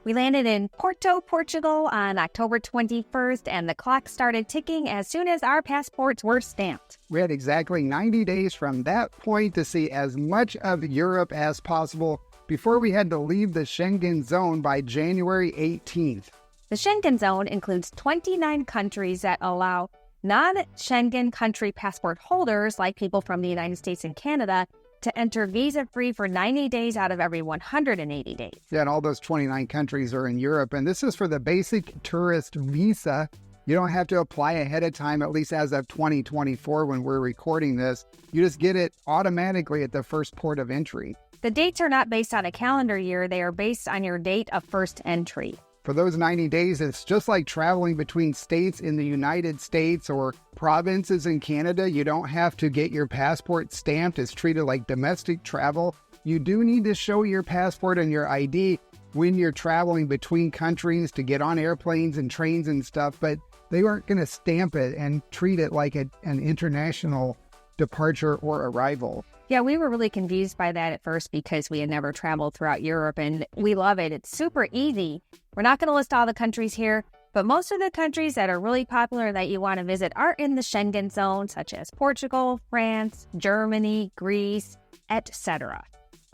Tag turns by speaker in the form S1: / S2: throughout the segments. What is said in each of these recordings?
S1: We landed in Porto, Portugal on October 21st, and the clock started ticking as soon as our passports were stamped.
S2: We had exactly 90 days from that point to see as much of Europe as possible before we had to leave the Schengen Zone by January 18th.
S1: The Schengen Zone includes 29 countries that allow non-Schengen country passport holders, like people from the United States and Canada, to enter visa-free for 90 days out of every 180 days.
S2: Yeah, and all those 29 countries are in Europe, and this is for the basic tourist visa. You don't have to apply ahead of time, at least as of 2024 when we're recording this. You just get it automatically at the first port of entry.
S1: The dates are not based on a calendar year. They are based on your date of first entry.
S2: For those 90 days, it's just like traveling between states in the United States or provinces in Canada. You don't have to get your passport stamped. It's treated like domestic travel. You do need to show your passport and your ID when you're traveling between countries to get on airplanes and trains and stuff, but they aren't going to stamp it and treat it like an international departure or arrival.
S1: Yeah, we were really confused by that at first because we had never traveled throughout Europe, and we love it. It's super easy. We're not going to list all the countries here, but most of the countries that are really popular that you want to visit are in the Schengen zone, such as Portugal, France, Germany, Greece, etc.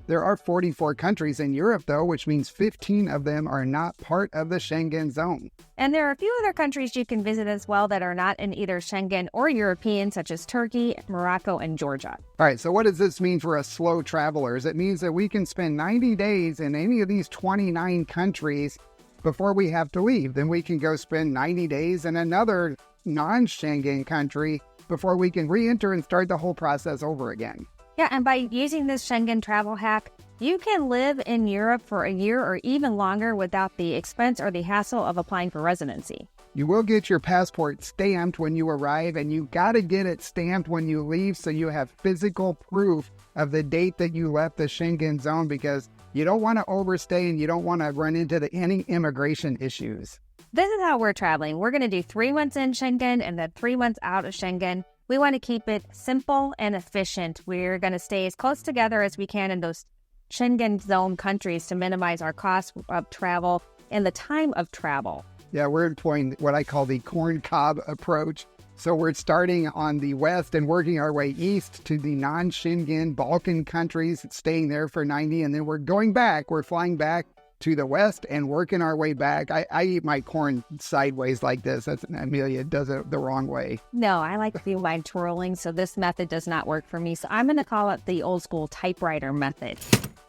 S2: There are 44 countries in Europe, though, which means 15 of them are not part of the Schengen zone.
S1: And there are a few other countries you can visit as well that are not in either Schengen or European, such as Turkey, Morocco, and Georgia.
S2: All right, so what does this mean for us slow travelers? It means that we can spend 90 days in any of these 29 countries before we have to leave. Then we can go spend 90 days in another non-Schengen country before we can re-enter and start the whole process over again.
S1: Yeah, and by using this Schengen travel hack, you can live in Europe for a year or even longer without the expense or the hassle of applying for residency.
S2: You will get your passport stamped when you arrive, and you got to get it stamped when you leave so you have physical proof of the date that you left the Schengen zone, because you don't want to overstay and you don't want to run into any immigration issues.
S1: This is how we're traveling. We're going to do 3 months in Schengen and then 3 months out of Schengen. We want to keep it simple and efficient. We're going to stay as close together as we can in those Schengen zone countries to minimize our cost of travel and the time of travel.
S2: Yeah, we're employing what I call the corn cob approach. So we're starting on the west and working our way east to the non-Schengen Balkan countries, staying there for 90, and then we're going back. We're flying back to the west and working our way back. I eat my corn sideways like this. Amelia does it the wrong way.
S1: No, I like to do mine twirling, so this method does not work for me. So I'm going to call it the old school typewriter method.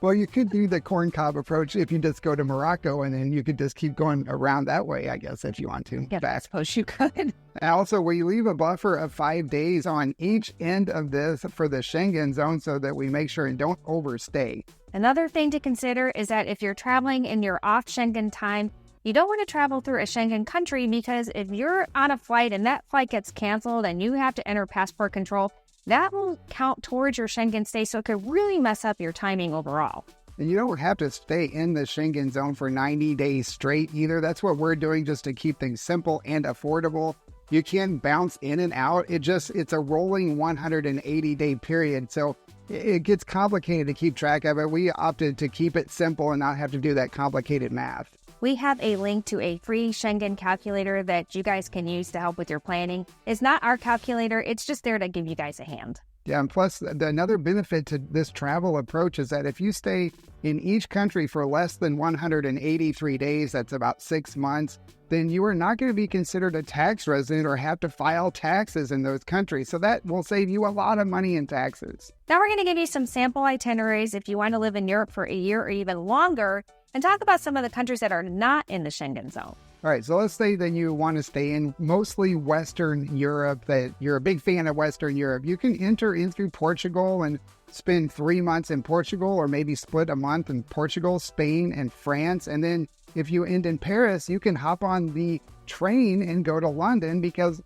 S2: Well, you could do the corn cob approach if you just go to Morocco, and then you could just keep going around that way, I guess, if you want to.
S1: Yeah, I suppose you could.
S2: And also, we leave a buffer of 5 days on each end of this for the Schengen zone so that we make sure and don't overstay.
S1: Another thing to consider is that if you're traveling in your off-Schengen time, you don't want to travel through a Schengen country, because if you're on a flight and that flight gets canceled and you have to enter passport control, that will count towards your Schengen stay, so it could really mess up your timing overall.
S2: And you don't have to stay in the Schengen zone for 90 days straight either. That's what we're doing just to keep things simple and affordable. You can bounce in and out. It's a rolling 180-day period, so it gets complicated to keep track of it. We opted to keep it simple and not have to do that complicated math.
S1: We have a link to a free Schengen calculator that you guys can use to help with your planning. It's not our calculator, it's just there to give you guys a hand.
S2: Yeah, and plus another benefit to this travel approach is that if you stay in each country for less than 183 days, that's about 6 months, then you are not going to be considered a tax resident or have to file taxes in those countries. So that will save you a lot of money in taxes.
S1: Now we're going to give you some sample itineraries if you want to live in Europe for a year or even longer, and talk about some of the countries that are not in the Schengen zone.
S2: All right, so let's say that you want to stay in mostly Western Europe, that you're a big fan of Western Europe. You can enter in through Portugal and spend 3 months in Portugal, or maybe split a month in Portugal, Spain, and France. And then if you end in Paris, you can hop on the train and go to London, because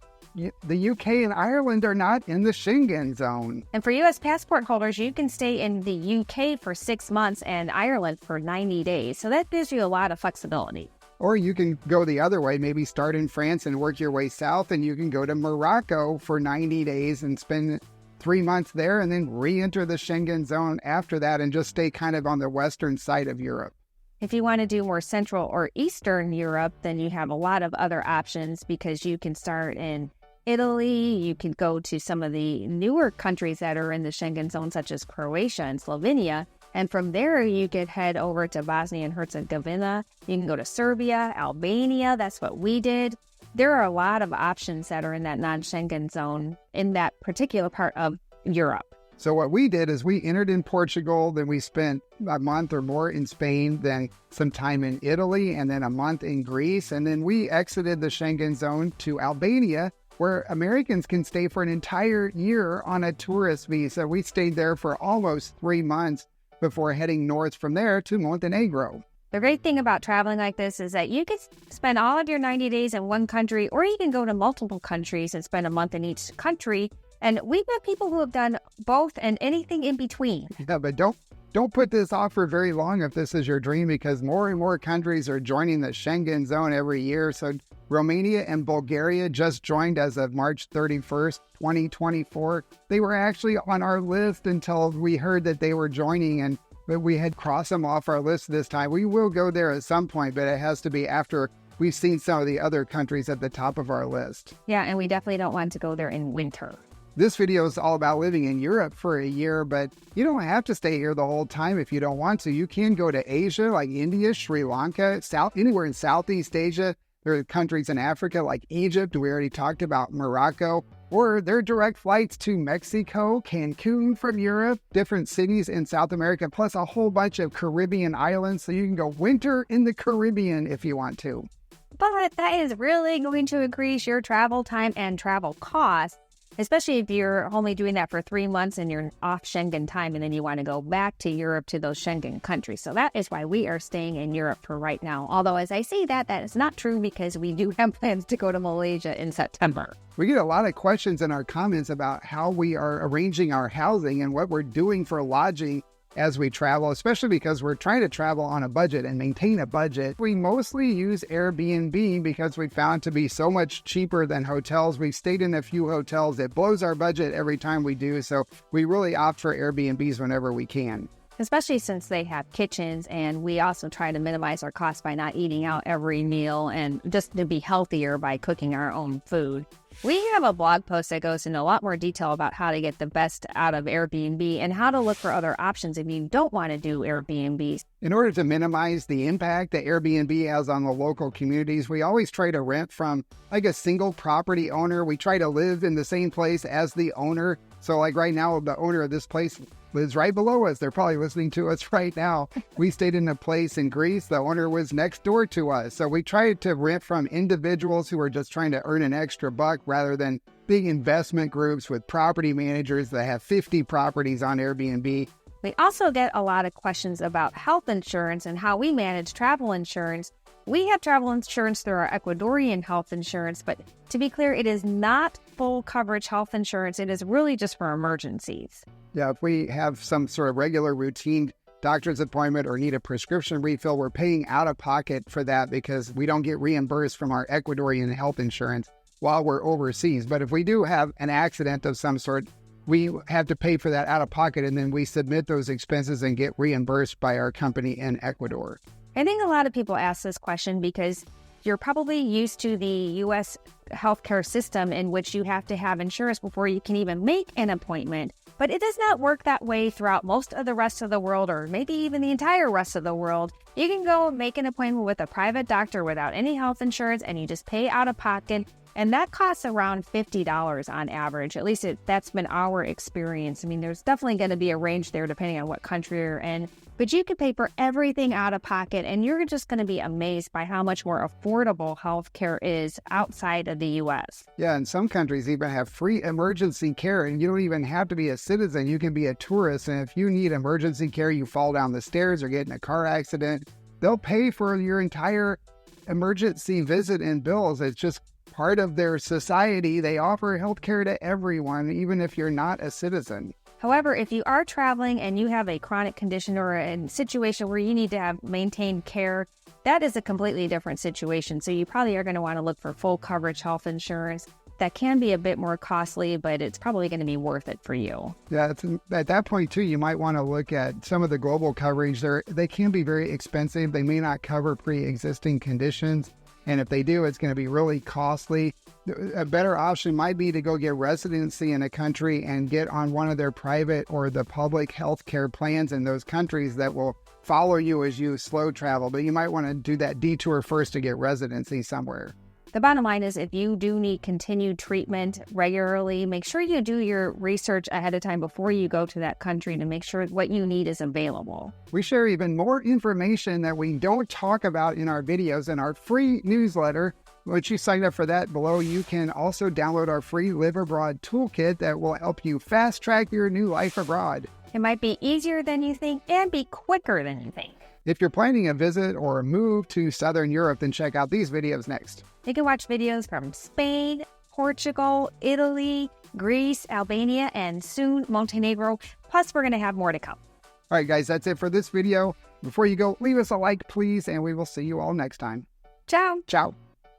S2: the UK and Ireland are not in the Schengen zone.
S1: And for U.S. passport holders, you can stay in the UK for 6 months and Ireland for 90 days. So that gives you a lot of flexibility.
S2: Or you can go the other way, maybe start in France and work your way south, and you can go to Morocco for 90 days and spend 3 months there, and then re-enter the Schengen zone after that and just stay kind of on the western side of Europe.
S1: If you want to do more Central or Eastern Europe, then you have a lot of other options because you can start in Italy, you can go to some of the newer countries that are in the Schengen zone, such as Croatia and Slovenia. And from there, you could head over to Bosnia and Herzegovina. You can go to Serbia, Albania. That's what we did. There are a lot of options that are in that non-Schengen zone in that particular part of Europe.
S2: So what we did is we entered in Portugal, then we spent a month or more in Spain, then some time in Italy, and then a month in Greece. And then we exited the Schengen zone to Albania, where Americans can stay for an entire year on a tourist visa. We stayed there for almost 3 months before heading north from there to Montenegro.
S1: The great thing about traveling like this is that you can spend all of your 90 days in one country, or you can go to multiple countries and spend a month in each country. And we've met people who have done both and anything in between.
S2: Yeah, but don't put this off for very long if this is your dream, because more and more countries are joining the Schengen zone every year. So Romania and Bulgaria just joined as of March 31st, 2024. They were actually on our list until we heard that they were joining, but we had crossed them off our list this time. We will go there at some point, but it has to be after we've seen some of the other countries at the top of our list.
S1: Yeah, and we definitely don't want to go there in winter.
S2: This video is all about living in Europe for a year, but you don't have to stay here the whole time if you don't want to. You can go to Asia, like India, Sri Lanka, anywhere in Southeast Asia. There are countries in Africa like Egypt. We already talked about Morocco. Or there are direct flights to Mexico, Cancun from Europe, different cities in South America, plus a whole bunch of Caribbean islands. So you can go winter in the Caribbean if you want to.
S1: But that is really going to increase your travel time and travel costs, especially if you're only doing that for 3 months and you're off Schengen time and then you want to go back to Europe to those Schengen countries. So that is why we are staying in Europe for right now. Although as I say that is not true because we do have plans to go to Malaysia in September.
S2: We get a lot of questions in our comments about how we are arranging our housing and what we're doing for lodging as we travel, especially because we're trying to travel on a budget and maintain a budget. We mostly use Airbnb because we found to be so much cheaper than hotels. We've stayed in a few hotels. It blows our budget every time we do, so we really opt for Airbnbs whenever we can.
S1: Especially since they have kitchens, and we also try to minimize our costs by not eating out every meal and just to be healthier by cooking our own food. We have a blog post that goes into a lot more detail about how to get the best out of Airbnb and how to look for other options if you don't want to do Airbnbs.
S2: In order to minimize the impact that Airbnb has on the local communities, we always try to rent from like a single property owner. We try to live in the same place as the owner. So like right now, the owner of this place lives right below us. They're probably listening to us right now. We stayed in a place in Greece. The owner was next door to us. So we tried to rent from individuals who are just trying to earn an extra buck rather than big investment groups with property managers that have 50 properties on Airbnb.
S1: We also get a lot of questions about health insurance and how we manage travel insurance. We have travel insurance through our Ecuadorian health insurance, but to be clear, it is not full coverage health insurance. It is really just for emergencies.
S2: Yeah, if we have some sort of regular routine doctor's appointment or need a prescription refill, we're paying out of pocket for that because we don't get reimbursed from our Ecuadorian health insurance while we're overseas. But if we do have an accident of some sort, we have to pay for that out of pocket, and then we submit those expenses and get reimbursed by our company in Ecuador.
S1: I think a lot of people ask this question because you're probably used to the U.S. healthcare system in which you have to have insurance before you can even make an appointment. But it does not work that way throughout most of the rest of the world, or maybe even the entire rest of the world. You can go make an appointment with a private doctor without any health insurance, and you just pay out of pocket. And that costs around $50 on average. At least that's been our experience. I mean, there's definitely going to be a range there depending on what country you're in. But you can pay for everything out of pocket, and you're just going to be amazed by how much more affordable healthcare is outside of the U.S.
S2: Yeah, and some countries even have free emergency care, and you don't even have to be a citizen. You can be a tourist, and if you need emergency care, you fall down the stairs or get in a car accident, they'll pay for your entire emergency visit and bills. It's just part of their society. They offer healthcare to everyone, even if you're not a citizen.
S1: However, if you are traveling and you have a chronic condition or a situation where you need to have maintained care, that is a completely different situation. So you probably are going to want to look for full coverage health insurance. that can be a bit more costly, but it's probably going to be worth it for you.
S2: Yeah, at that point too, you might want to look at some of the global coverage. They can be very expensive. They may not cover pre-existing conditions. And if they do, it's going to be really costly. A better option might be to go get residency in a country and get on one of their private or the public health care plans in those countries that will follow you as you slow travel. But you might want to do that detour first to get residency somewhere.
S1: The bottom line is if you do need continued treatment regularly, make sure you do your research ahead of time before you go to that country to make sure what you need is available.
S2: We share even more information that we don't talk about in our videos in our free newsletter. Once you sign up for that below, you can also download our free Live Abroad toolkit that will help you fast track your new life abroad.
S1: It might be easier than you think and be quicker than you think.
S2: If you're planning a visit or a move to Southern Europe, then check out these videos next.
S1: You can watch videos from Spain, Portugal, Italy, Greece, Albania, and soon Montenegro. Plus, we're going to have more to come.
S2: All right, guys, that's it for this video. Before you go, leave us a like, please, and we will see you all next time.
S1: Ciao.
S2: Ciao.